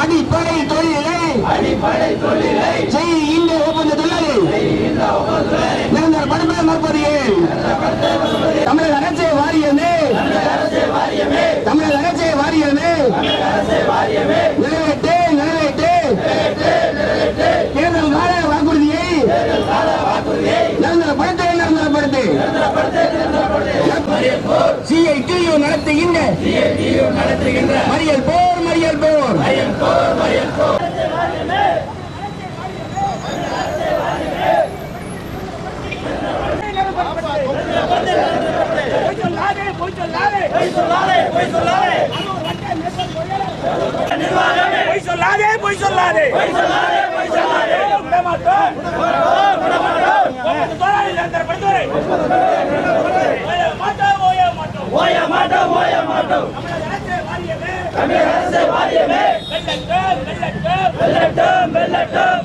அடிப்படை தொழிலை செய்கின்ற ஒப்பந்த தொழிலாளி நிரந்தர படுமை மறுப்பது ஏன்? தமிழக அரசே வாரியமே, தமிழக அரசே வாரியமே நிறைவேற்று நிறைவேற்று தேர்தல் கால வாக்குறுதியை நிரந்தரப்படுத்து நிரந்தரப்படுத்து. CITU நடத்துகின்ற மறியல் போர் மறியல் போர். வெல்லட்டும் வெல்லட்டும் வெல்லட்டும்.